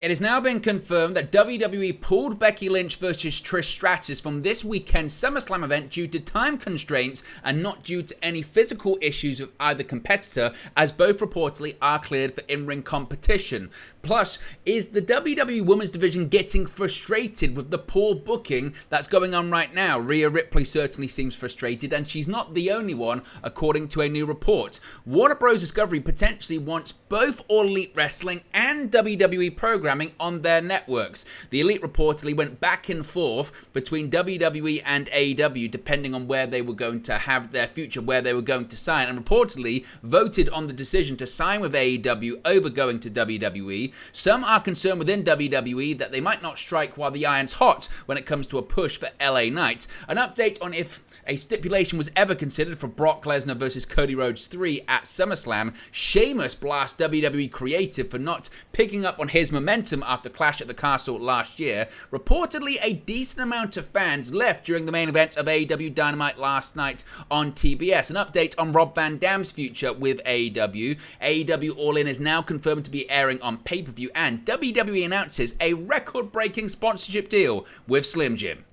It has now been confirmed that WWE pulled Becky Lynch versus Trish Stratus from this weekend's SummerSlam event due to time constraints and not due to any physical issues with either competitor, as both reportedly are cleared for in-ring competition. Plus, is the WWE Women's Division getting frustrated with the poor booking that's going on right now? Rhea Ripley certainly seems frustrated, and she's not the only one, according to a new report. Warner Bros. Discovery potentially wants both All Elite Wrestling and WWE programming on their networks. The Elite reportedly went back and forth between WWE and AEW depending on where they were going to have their future, where they were going to sign, and reportedly voted on the decision to sign with AEW over going to WWE. Some are concerned within WWE that they might not strike while the iron's hot when it comes to a push for LA Knight. An update on if a stipulation was ever considered for Brock Lesnar versus Cody Rhodes 3 at SummerSlam. Sheamus Blasts WWE creative for not picking up on his momentum after Clash at the Castle last year. Reportedly, a decent amount of fans left during the main event of AEW Dynamite last night on TBS. An update on Rob Van Dam's future with AEW. AEW All In is now confirmed to be airing on pay-per-view, and WWE announces a record-breaking sponsorship deal with Slim Jim.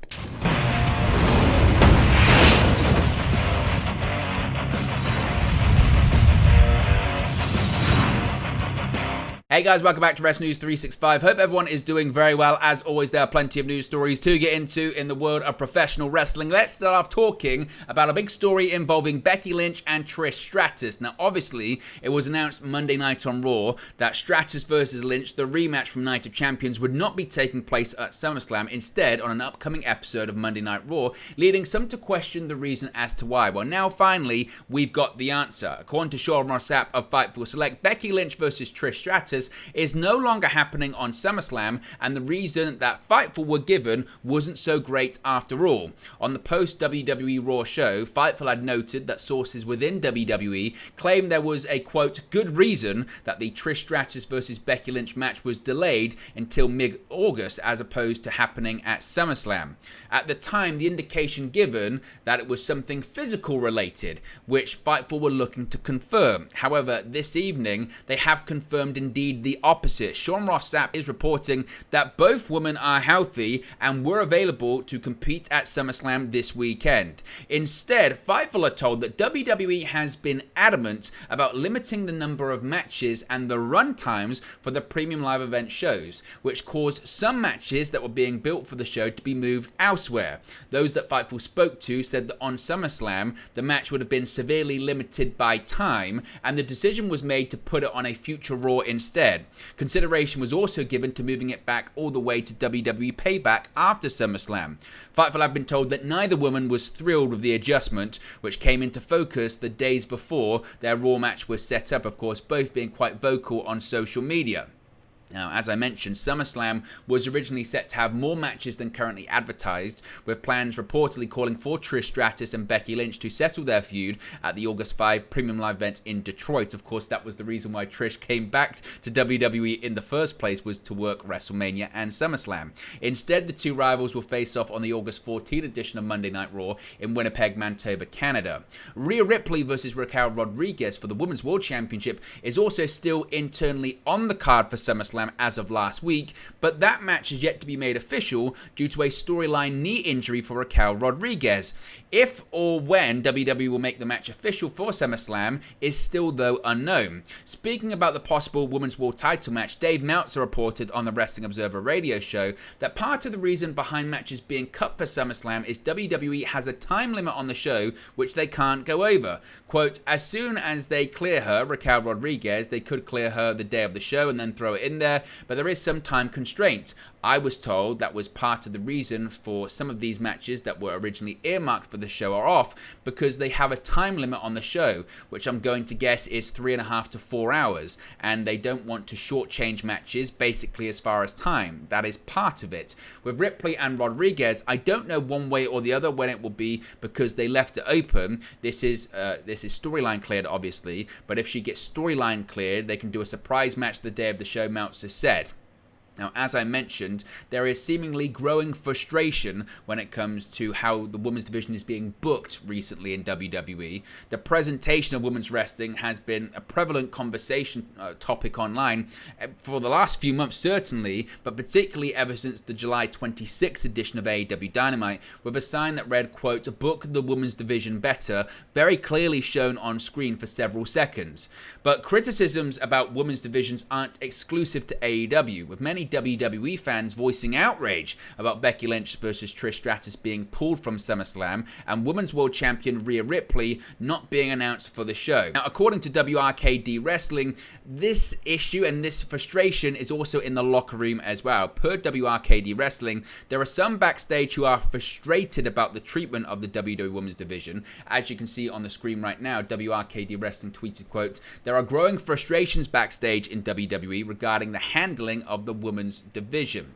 Hey guys, welcome back to Wrestling News 365. Hope everyone is doing very well. As always, there are plenty of news stories to get into in the world of professional wrestling. Let's start off talking about a big story involving Becky Lynch and Trish Stratus. Now, obviously, it was announced Monday night on Raw that Stratus versus Lynch, the rematch from Night of Champions, would not be taking place at SummerSlam, instead on an upcoming episode of Monday Night Raw, leading some to question the reason as to why. Well, now finally, we've got the answer. According to Sean Ross Sapp of Fightful Select, Becky Lynch versus Trish Stratus is no longer happening on SummerSlam, and the reason that Fightful were given wasn't so great after all. On the post-WWE Raw show, Fightful had noted that sources within WWE claimed there was a, quote, good reason that the Trish Stratus versus Becky Lynch match was delayed until mid-August as opposed to happening at SummerSlam. At the time, the indication given that it was something physical related, which Fightful were looking to confirm. However, this evening, they have confirmed indeed the opposite. Sean Ross Sapp is reporting that both women are healthy and were available to compete at SummerSlam this weekend. Instead, Fightful are told that WWE has been adamant about limiting the number of matches and the run times for the premium live event shows, which caused some matches that were being built for the show to be moved elsewhere. Those that Fightful spoke to said that on SummerSlam, the match would have been severely limited by time, and the decision was made to put it on a future Raw instead. Consideration was also given to moving it back all the way to WWE Payback after SummerSlam. Fightful have been told that neither woman was thrilled with the adjustment, which came into focus the days before their Raw match was set up, of course, both being quite vocal on social media. Now, as I mentioned, SummerSlam was originally set to have more matches than currently advertised, with plans reportedly calling for Trish Stratus and Becky Lynch to settle their feud at the August 5 Premium Live event in Detroit. Of course, that was the reason why Trish came back to WWE in the first place, was to work WrestleMania and SummerSlam. Instead, the two rivals will face off on the August 14 edition of Monday Night Raw in Winnipeg, Manitoba, Canada. Rhea Ripley versus Raquel Rodriguez for the Women's World Championship is also still internally on the card for SummerSlam as of last week, but that match is yet to be made official due to a storyline knee injury for Raquel Rodriguez. If or when WWE will make the match official for SummerSlam is still, though, unknown. Speaking about the possible Women's World title match, Dave Meltzer reported on the Wrestling Observer radio show that part of the reason behind matches being cut for SummerSlam is WWE has a time limit on the show which they can't go over. Quote, as soon as they clear her, Raquel Rodriguez, they could clear her the day of the show and then throw it in there, but there is some time constraint. I was told that was part of the reason for some of these matches that were originally earmarked for the show are off, because they have a time limit on the show, which I'm going to guess is 3.5 to 4 hours, and they don't want to shortchange matches basically as far as time. That is part of it. With Ripley and Rodriguez, I don't know one way or the other when it will be, because they left it open. This is storyline cleared, obviously, but if she gets storyline cleared, they can do a surprise match the day of the show, Meltzer said. Now, as I mentioned, there is seemingly growing frustration when it comes to how the women's division is being booked recently in WWE. The presentation of women's wrestling has been a prevalent conversation topic online for the last few months, certainly, but particularly ever since the July 26th edition of AEW Dynamite, with a sign that read, quote, "Book the women's division better," very clearly shown on screen for several seconds. But criticisms about women's divisions aren't exclusive to AEW, with many WWE fans voicing outrage about Becky Lynch versus Trish Stratus being pulled from SummerSlam and Women's World Champion Rhea Ripley not being announced for the show. Now, according to WRKD Wrestling, this issue and this frustration is also in the locker room as well. Per WRKD Wrestling, there are some backstage who are frustrated about the treatment of the WWE Women's Division. As you can see on the screen right now, WRKD Wrestling tweeted, quote, "There are growing frustrations backstage in WWE regarding the handling of the women's division."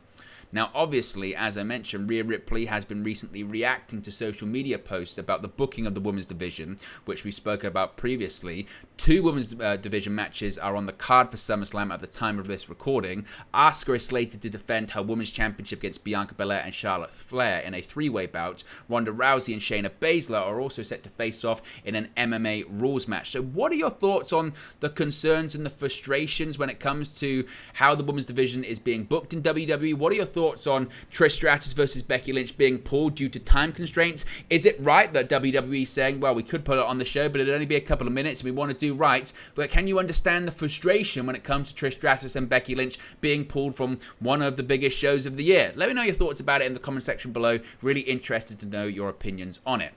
Now, obviously, as I mentioned, Rhea Ripley has been recently reacting to social media posts about the booking of the women's division, which we spoke about previously. 2 women's division matches are on the card for SummerSlam at the time of this recording. Asuka is slated to defend her women's championship against Bianca Belair and Charlotte Flair in a 3-way bout. Ronda Rousey and Shayna Baszler are also set to face off in an MMA rules match. So what are your thoughts on the concerns and the frustrations when it comes to how the women's division is being booked in WWE? What are your thoughts on Trish Stratus versus Becky Lynch being pulled due to time constraints? Is it right that WWE is saying, well, we could put it on the show, but it'd only be a couple of minutes and we want to do right? But can you understand the frustration when it comes to Trish Stratus and Becky Lynch being pulled from one of the biggest shows of the year? Let me know your thoughts about it in the comment section below. Really interested to know your opinions on it.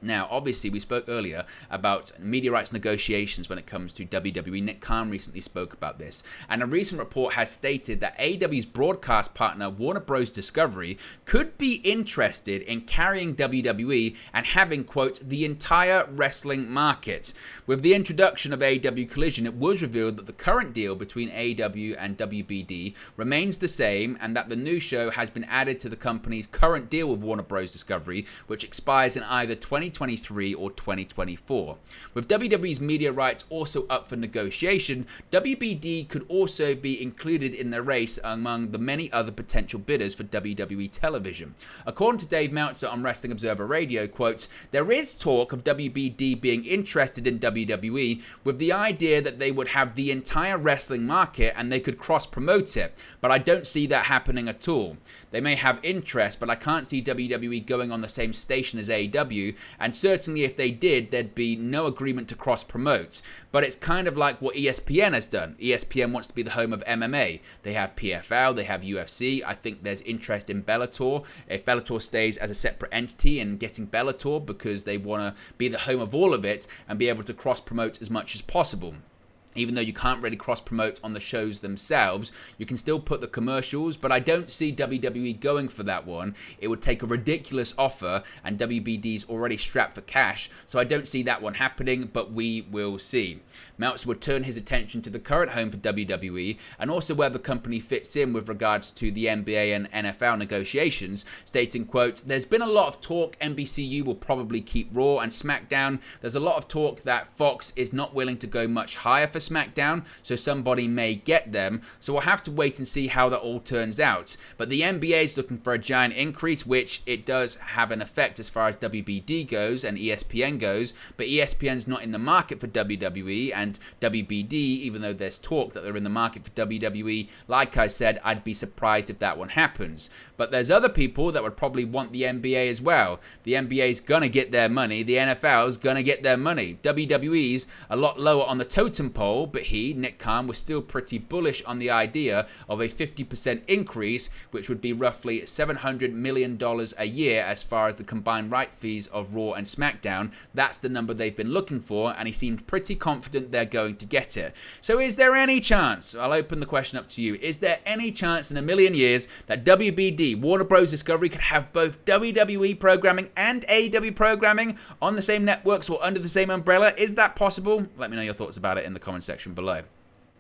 Now, obviously, we spoke earlier about media rights negotiations when it comes to WWE. Nick Khan recently spoke about this, and a recent report has stated that AEW's broadcast partner, Warner Bros. Discovery, could be interested in carrying WWE and having, quote, "the entire wrestling market." With the introduction of AEW Collision, it was revealed that the current deal between AEW and WBD remains the same, and that the new show has been added to the company's current deal with Warner Bros. Discovery, which expires in either 2023 or 2024. With WWE's media rights also up for negotiation, WBD could also be included in the race among the many other potential bidders for WWE television. According to Dave Meltzer on Wrestling Observer Radio, quote, "There is talk of WBD being interested in WWE with the idea that they would have the entire wrestling market and they could cross-promote it, but I don't see that happening at all. They may have interest, but I can't see WWE going on the same station as AEW, and certainly if they did, there'd be no agreement to cross-promote. But it's kind of like what ESPN has done. ESPN wants to be the home of MMA. They have PFL, they have UFC. I think there's interest in Bellator. If Bellator stays as a separate entity and getting Bellator because they want to be the home of all of it and be able to cross-promote as much as possible. Even though you can't really cross-promote on the shows themselves, you can still put the commercials, but I don't see WWE going for that one. It would take a ridiculous offer, and WBD's already strapped for cash, so I don't see that one happening, but we will see. Meltzer would turn his attention to the current home for WWE, and also where the company fits in with regards to the NBA and NFL negotiations, stating, quote, "There's been a lot of talk NBCU will probably keep Raw and SmackDown. There's a lot of talk that Fox is not willing to go much higher for SmackDown, so somebody may get them. So we'll have to wait and see how that all turns out. But the NBA is looking for a giant increase, which it does have an effect as far as WBD goes and ESPN goes, but ESPN's not in the market for WWE, and WBD, even though there's talk that they're in the market for WWE, like I said, I'd be surprised if that one happens. But there's other people that would probably want the NBA as well. The NBA's gonna get their money, the NFL's gonna get their money. WWE's a lot lower on the totem pole, but he, Nick Khan, was still pretty bullish on the idea of a 50% increase, which would be roughly $700 million a year as far as the combined right fees of Raw and SmackDown. That's the number they've been looking for, and he seemed pretty confident they're going to get it. So is there any chance, I'll open the question up to you, is there any chance in a million years that WBD, Warner Bros. Discovery, could have both WWE programming and AEW programming on the same networks or under the same umbrella? Is that possible? Let me know your thoughts about it in the comments section below.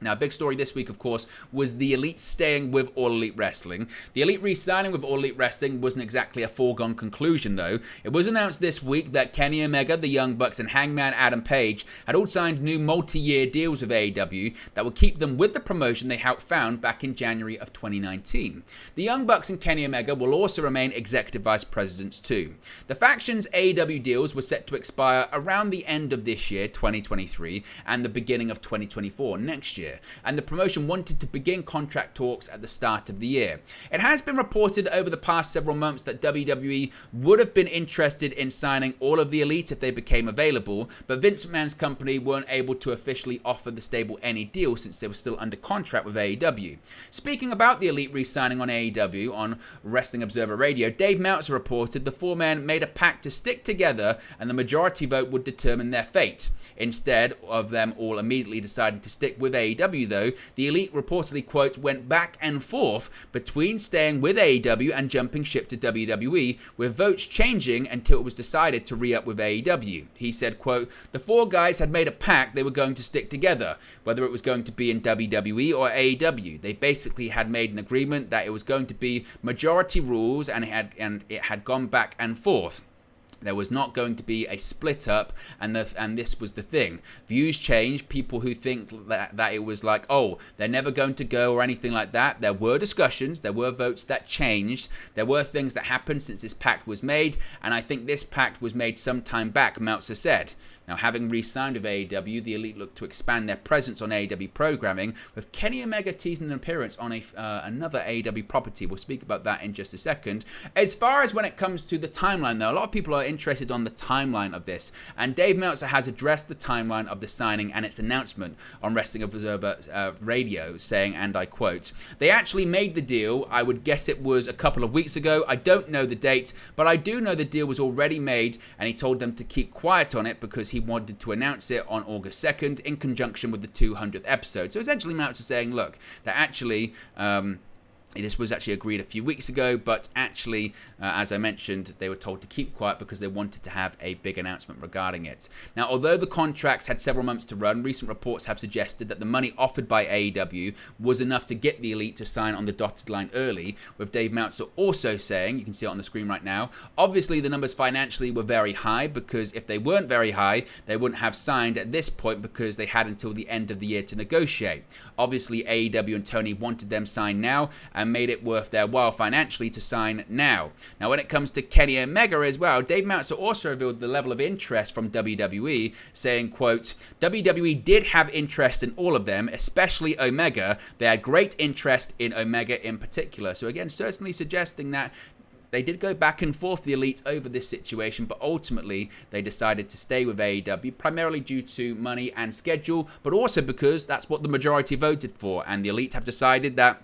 Now, a big story this week, of course, was the Elite staying with All Elite Wrestling. The Elite re-signing with All Elite Wrestling wasn't exactly a foregone conclusion, though. It was announced this week that Kenny Omega, the Young Bucks, and Hangman Adam Page had all signed new multi-year deals with AEW that would keep them with the promotion they helped found back in January of 2019. The Young Bucks and Kenny Omega will also remain executive vice presidents too. The faction's AEW deals were set to expire around the end of this year, 2023, and the beginning of 2024, next year. And the promotion wanted to begin contract talks at the start of the year. It has been reported over the past several months that WWE would have been interested in signing all of the Elite if they became available, but Vince McMahon's company weren't able to officially offer the stable any deal since they were still under contract with AEW. Speaking about the Elite re-signing on AEW on Wrestling Observer Radio, Dave Meltzer reported the four men made a pact to stick together and the majority vote would determine their fate. Instead of them all immediately deciding to stick with AEW, though, the Elite reportedly, quote, went back and forth between staying with AEW and jumping ship to WWE, with votes changing until it was decided to re-up with AEW. He said, quote, the four guys had made a pact they were going to stick together, whether it was going to be in WWE or AEW. They basically had made an agreement that it was going to be majority rules and it had gone back and forth. There was not going to be a split up, and this was the thing. Views change. People who think that it was like, oh, they're never going to go or anything like that. There were discussions. There were votes that changed. There were things that happened since this pact was made, and I think this pact was made some time back, Meltzer said. Now, having re-signed with AEW, the Elite looked to expand their presence on AEW programming, with Kenny Omega teasing an appearance on another AEW property. We'll speak about that in just a second. As far as when it comes to the timeline, though, a lot of people are interested on the timeline of this, and Dave Meltzer has addressed the timeline of the signing and its announcement on Wrestling Observer Radio, saying, and I quote, they actually made the deal. I would guess it was a couple of weeks ago. I don't know the date, but I do know the deal was already made, and he told them to keep quiet on it because he wanted to announce it on August 2nd in conjunction with the 200th episode. So essentially Meltzer saying, look, that actually this was actually agreed a few weeks ago, but actually, as I mentioned, they were told to keep quiet because they wanted to have a big announcement regarding it. Now, although the contracts had several months to run, recent reports have suggested that the money offered by AEW was enough to get the Elite to sign on the dotted line early, with Dave Meltzer also saying, you can see it on the screen right now, obviously the numbers financially were very high, because if they weren't very high, they wouldn't have signed at this point because they had until the end of the year to negotiate. Obviously, AEW and Tony wanted them signed now, and made it worth their while financially to sign now. Now, when it comes to Kenny Omega as well, Dave Meltzer also revealed the level of interest from WWE, saying, quote, WWE did have interest in all of them, especially Omega. They had great interest in Omega in particular. So again, certainly suggesting that they did go back and forth, the Elite, over this situation, but ultimately they decided to stay with AEW, primarily due to money and schedule, but also because that's what the majority voted for, and the Elite have decided that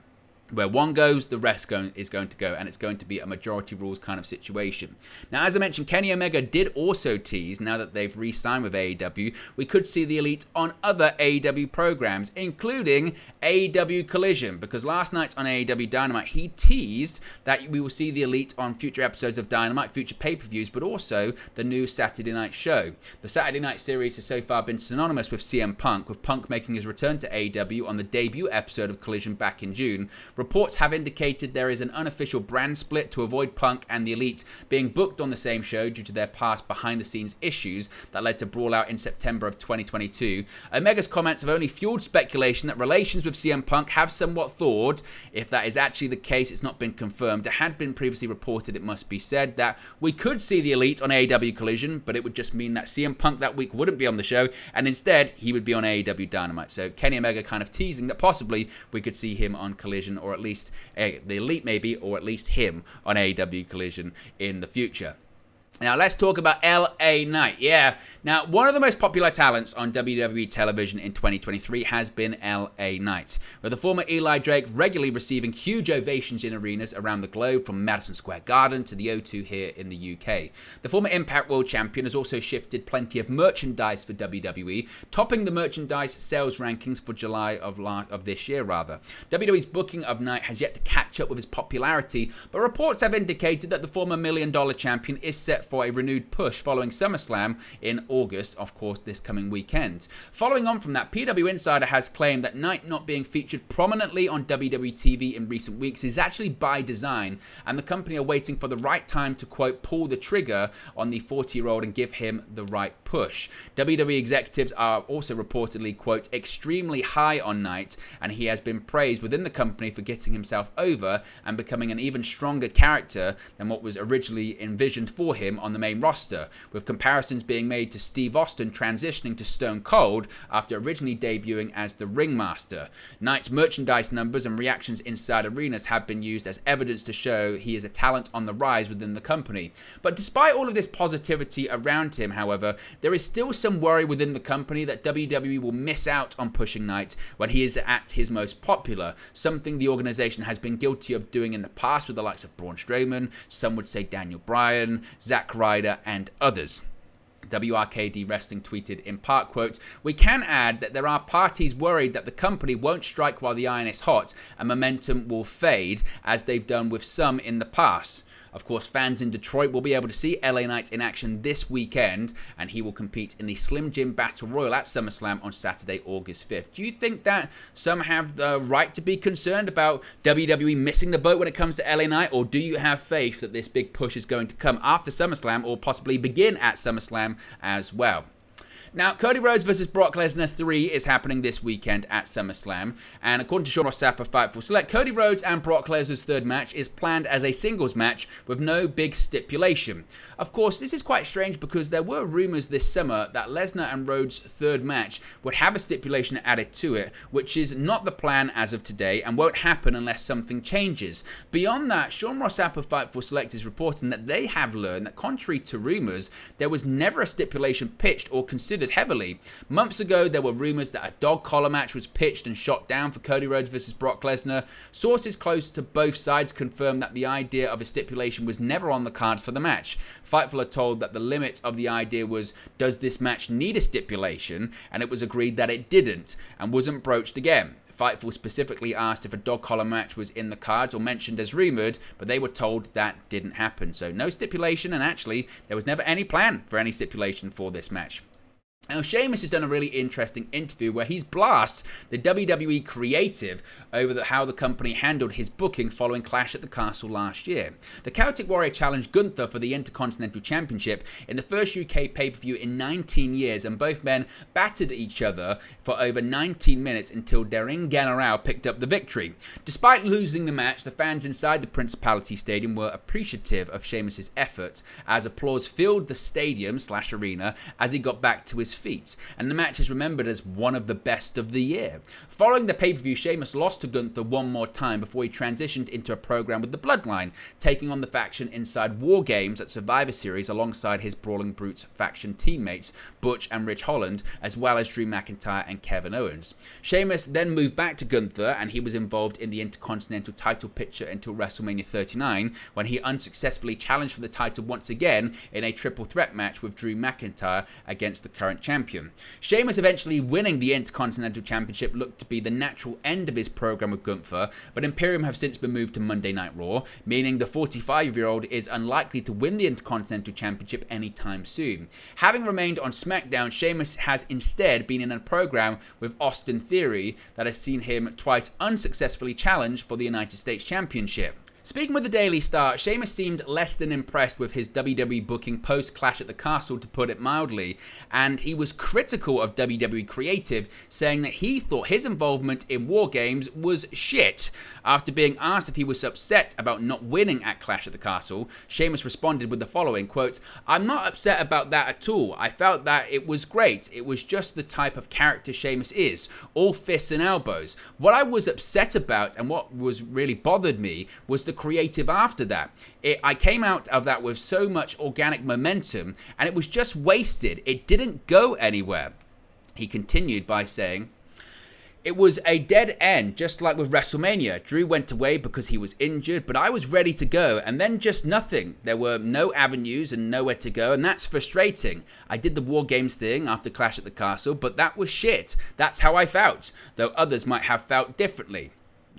where one goes, the rest is going to go, and it's going to be a majority rules kind of situation. Now, as I mentioned, Kenny Omega did also tease, now that they've re-signed with AEW, we could see the Elite on other AEW programs, including AEW Collision, because last night on AEW Dynamite, he teased that we will see the Elite on future episodes of Dynamite, future pay-per-views, but also the new Saturday night show. The Saturday night series has so far been synonymous with CM Punk, with Punk making his return to AEW on the debut episode of Collision back in June. Reports have indicated there is an unofficial brand split to avoid Punk and the Elite being booked on the same show due to their past behind-the-scenes issues that led to Brawl Out in September of 2022. Omega's comments have only fueled speculation that relations with CM Punk have somewhat thawed. If that is actually the case, it's not been confirmed. It had been previously reported, it must be said, that we could see the Elite on AEW Collision, but it would just mean that CM Punk that week wouldn't be on the show, and instead he would be on AEW Dynamite. So Kenny Omega kind of teasing that possibly we could see him on Collision, or at least the Elite maybe, or at least him on AEW Collision in the future. Now, let's talk about LA Knight. Yeah. Now, one of the most popular talents on WWE television in 2023 has been LA Knight, with the former Eli Drake regularly receiving huge ovations in arenas around the globe, from Madison Square Garden to the O2 here in the UK. The former Impact World Champion has also shifted plenty of merchandise for WWE, topping the merchandise sales rankings for July of this year, rather. WWE's booking of Knight has yet to catch up with his popularity, but reports have indicated that the former $1 Million Champion is set for a renewed push following SummerSlam in August, of course, this coming weekend. Following on from that, PW Insider has claimed that Knight not being featured prominently on WWE TV in recent weeks is actually by design, and the company are waiting for the right time to, quote, pull the trigger on the 40-year-old and give him the right push. WWE executives are also reportedly, quote, extremely high on Knight, and he has been praised within the company for getting himself over and becoming an even stronger character than what was originally envisioned for him on the main roster, with comparisons being made to Steve Austin transitioning to Stone Cold after originally debuting as the Ringmaster. Knight's merchandise numbers and reactions inside arenas have been used as evidence to show he is a talent on the rise within the company. But despite all of this positivity around him, however, there is still some worry within the company that WWE will miss out on pushing Knight when he is at his most popular, something the organization has been guilty of doing in the past with the likes of Braun Strowman, some would say Daniel Bryan, Zack Ryder, and others. WRKD Wrestling tweeted in part, quote, "We can add that there are parties worried that the company won't strike while the iron is hot and momentum will fade, as they've done with some in the past. Of course, fans in Detroit will be able to see LA Knight in action this weekend, and he will compete in the Slim Jim Battle Royal at SummerSlam on Saturday, August 5th. Do you think that some have the right to be concerned about WWE missing the boat when it comes to LA Knight, or do you have faith that this big push is going to come after SummerSlam or possibly begin at SummerSlam as well? Now, Cody Rhodes vs. Brock Lesnar 3 is happening this weekend at SummerSlam, and according to Sean Ross Sapp of Fightful Select, Cody Rhodes and Brock Lesnar's third match is planned as a singles match with no big stipulation. Of course, this is quite strange because there were rumors this summer that Lesnar and Rhodes' third match would have a stipulation added to it, which is not the plan as of today and won't happen unless something changes. Beyond that, Sean Ross Sapp of Fightful Select is reporting that they have learned that, contrary to rumors, there was never a stipulation pitched or considered heavily. Months ago, there were rumors that a dog collar match was pitched and shot down for Cody Rhodes versus Brock Lesnar. Sources close to both sides confirmed that the idea of a stipulation was never on the cards for the match. Fightful are told that the limit of the idea was, does this match need a stipulation? And it was agreed that it didn't and wasn't broached again. Fightful specifically asked if a dog collar match was in the cards or mentioned as rumoured, but they were told that didn't happen. So no stipulation, and actually there was never any plan for any stipulation for this match. Now, Sheamus has done a really interesting interview where he's blasted the WWE creative over how the company handled his booking following Clash at the Castle last year. The Celtic Warrior challenged Gunther for the Intercontinental Championship in the first UK pay-per-view in 19 years, and both men battered each other for over 19 minutes until Daring Ganarao picked up the victory. Despite losing the match, the fans inside the Principality Stadium were appreciative of Sheamus' efforts, as applause filled the stadium/arena as he got back to his feet, and the match is remembered as one of the best of the year. Following the pay-per-view, Sheamus lost to Gunther one more time before he transitioned into a program with the Bloodline, taking on the faction inside War Games at Survivor Series alongside his Brawling Brutes faction teammates Butch and Rich Holland, as well as Drew McIntyre and Kevin Owens. Sheamus then moved back to Gunther, and he was involved in the Intercontinental title picture until WrestleMania 39, when he unsuccessfully challenged for the title once again in a triple threat match with Drew McIntyre against the current champion. Sheamus eventually winning the Intercontinental Championship looked to be the natural end of his program with Gunther, but Imperium have since been moved to Monday Night Raw, meaning the 45-year-old is unlikely to win the Intercontinental Championship anytime soon. Having remained on SmackDown, Sheamus has instead been in a program with Austin Theory that has seen him twice unsuccessfully challenge for the United States Championship. Speaking with the Daily Star, Sheamus seemed less than impressed with his WWE booking post-Clash at the Castle, to put it mildly, and he was critical of WWE creative, saying that he thought his involvement in War Games was shit. After being asked if he was upset about not winning at Clash at the Castle, Sheamus responded with the following, quote, "I'm not upset about that at all. I felt that it was great. It was just the type of character Sheamus is, all fists and elbows. What I was upset about and what was really bothered me was the creative after that. I came out of that with so much organic momentum and it was just wasted. It didn't go anywhere." He continued by saying, "It was a dead end, just like with WrestleMania. Drew went away because he was injured, but I was ready to go, and then just nothing. There were no avenues and nowhere to go, and that's frustrating. I did the War Games thing after Clash at the Castle, but that was shit. That's how I felt, though others might have felt differently."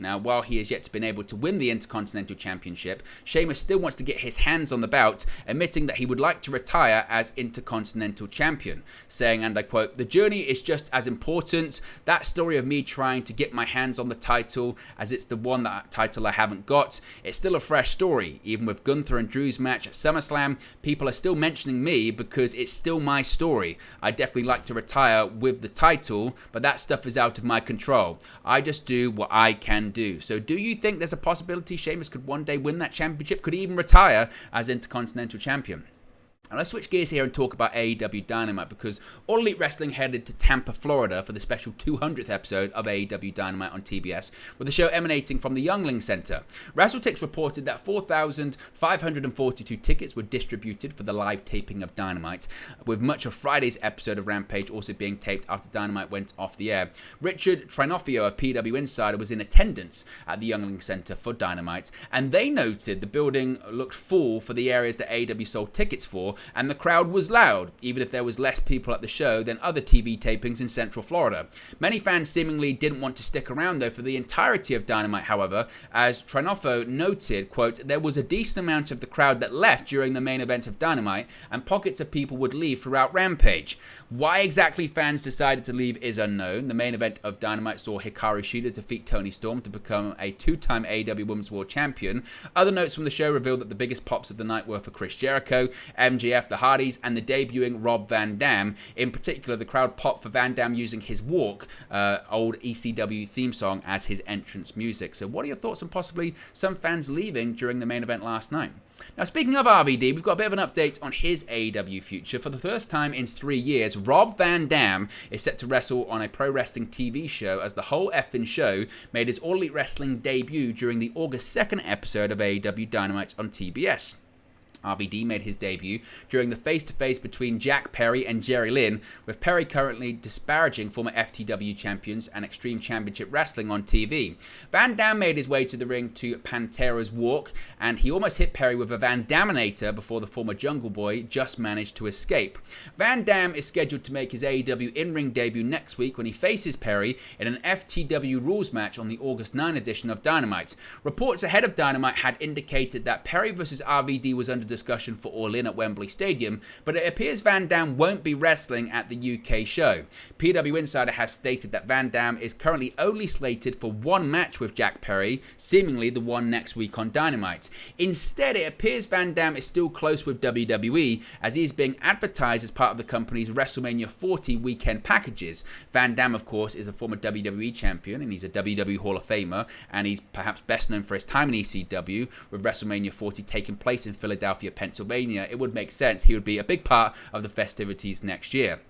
Now, while he has yet to been able to win the Intercontinental Championship, Sheamus still wants to get his hands on the belt, admitting that he would like to retire as Intercontinental Champion, saying, and I quote, "The journey is just as important. That story of me trying to get my hands on the title, as it's the one title I haven't got, it's still a fresh story. Even with Gunther and Drew's match at SummerSlam, people are still mentioning me because it's still my story. I'd definitely like to retire with the title, but that stuff is out of my control. I just do what I can do." So do you think there's a possibility Sheamus could one day win that championship, could he even retire as Intercontinental Champion? Now let's switch gears here and talk about AEW Dynamite, because All Elite Wrestling headed to Tampa, Florida for the special 200th episode of AEW Dynamite on TBS, with the show emanating from the Youngling Center. WrestleTix reported that 4,542 tickets were distributed for the live taping of Dynamite, with much of Friday's episode of Rampage also being taped after Dynamite went off the air. Richard Trinofio of PW Insider was in attendance at the Youngling Center for Dynamite, and they noted the building looked full for the areas that AEW sold tickets for, and the crowd was loud, even if there was less people at the show than other TV tapings in Central Florida. Many fans seemingly didn't want to stick around though for the entirety of Dynamite, however, as Trinofo noted, quote, "There was a decent amount of the crowd that left during the main event of Dynamite, and pockets of people would leave throughout Rampage." Why exactly fans decided to leave is unknown. The main event of Dynamite saw Hikaru Shida defeat Toni Storm to become a two-time AEW Women's World Champion. Other notes from the show revealed that the biggest pops of the night were for Chris Jericho, MJF, the Hardys, and the debuting Rob Van Dam. In particular, the crowd popped for Van Dam using his Walk, old ECW theme song, as his entrance music. So what are your thoughts on possibly some fans leaving during the main event last night? Now, speaking of RVD, we've got a bit of an update on his AEW future. For the first time in 3 years, Rob Van Dam is set to wrestle on a pro wrestling TV show, as the whole effing show made his All Elite Wrestling debut during the August 2nd episode of AEW Dynamite on TBS. RVD made his debut during the face-to-face between Jack Perry and Jerry Lynn, with Perry currently disparaging former FTW champions and Extreme Championship Wrestling on TV. Van Dam made his way to the ring to Pantera's Walk, and he almost hit Perry with a Van Daminator before the former Jungle Boy just managed to escape. Van Dam is scheduled to make his AEW in-ring debut next week when he faces Perry in an FTW rules match on the August 9 edition of Dynamite. Reports ahead of Dynamite had indicated that Perry vs RVD was under discussion for All In at Wembley Stadium, but it appears Van Dam won't be wrestling at the UK show. PW Insider has stated that Van Dam is currently only slated for one match with Jack Perry, seemingly the one next week on Dynamite. Instead, it appears Van Dam is still close with WWE, as he is being advertised as part of the company's WrestleMania 40 weekend packages. Van Dam, of course, is a former WWE champion, and he's a WWE Hall of Famer, and he's perhaps best known for his time in ECW, with WrestleMania 40 taking place in Philadelphia, Pennsylvania. It would make sense he would be a big part of the festivities next year.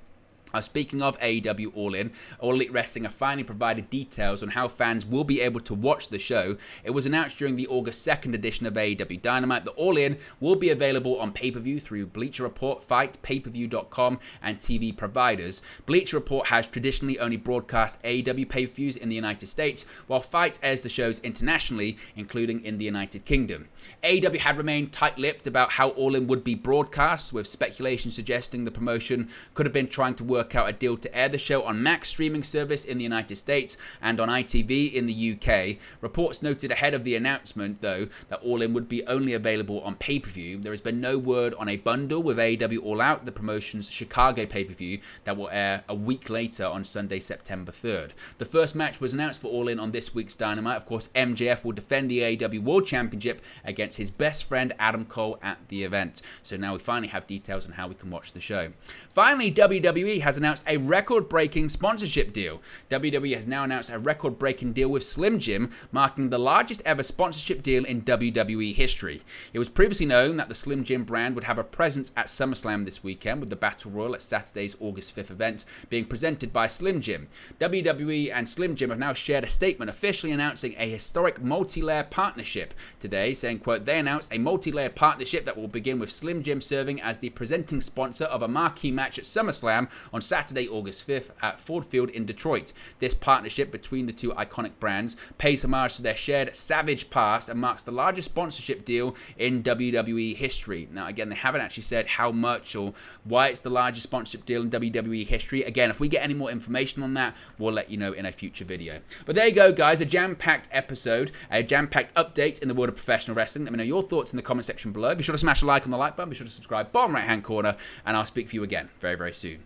Speaking of AEW All In, All Elite Wrestling have finally provided details on how fans will be able to watch the show. It was announced during the August 2nd edition of AEW Dynamite that All In will be available on pay-per-view through Bleacher Report, Fight, payperview.com, and TV providers. Bleacher Report has traditionally only broadcast AEW pay-per-views in the United States, while Fight airs the shows internationally, including in the United Kingdom. AEW had remained tight-lipped about how All In would be broadcast, with speculation suggesting the promotion could have been trying to work out a deal to air the show on Max streaming service in the United States and on ITV in the UK. Reports noted ahead of the announcement, though, that All In would be only available on pay-per-view. There has been no word on a bundle with AEW All Out, the promotion's Chicago pay-per-view that will air a week later on Sunday, September 3rd. The first match was announced for All In on this week's Dynamite. Of course, MJF will defend the AEW World Championship against his best friend Adam Cole at the event. So now we finally have details on how we can watch the show. Finally, WWE has announced a record-breaking sponsorship deal. WWE has now announced a record-breaking deal with Slim Jim, marking the largest ever sponsorship deal in WWE history. It was previously known that the Slim Jim brand would have a presence at SummerSlam this weekend, with the Battle Royal at Saturday's August 5th event being presented by Slim Jim. WWE and Slim Jim have now shared a statement officially announcing a historic multi-layer partnership today, saying, quote, "They announced a multi-layer partnership that will begin with Slim Jim serving as the presenting sponsor of a marquee match at SummerSlam on on Saturday, August 5th at Ford Field in Detroit. This partnership between the two iconic brands pays homage to their shared savage past and marks the largest sponsorship deal in WWE history. Now, again, they haven't actually said how much or why it's the largest sponsorship deal in WWE history. Again, if we get any more information on that, we'll let you know in a future video. But there you go, guys, a jam-packed episode, a jam-packed update in the world of professional wrestling. Let me know your thoughts in the comment section below. Be sure to smash a like on the like button, be sure to subscribe, bottom right-hand corner, and I'll speak for you again very, very soon.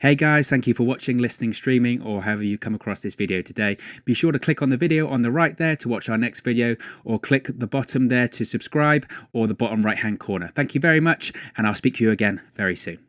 Hey guys, thank you for watching, listening, streaming, or however you come across this video today. Be sure to click on the video on the right there to watch our next video, or click the bottom there to subscribe, or the bottom right hand corner. Thank you very much, and I'll speak to you again very soon.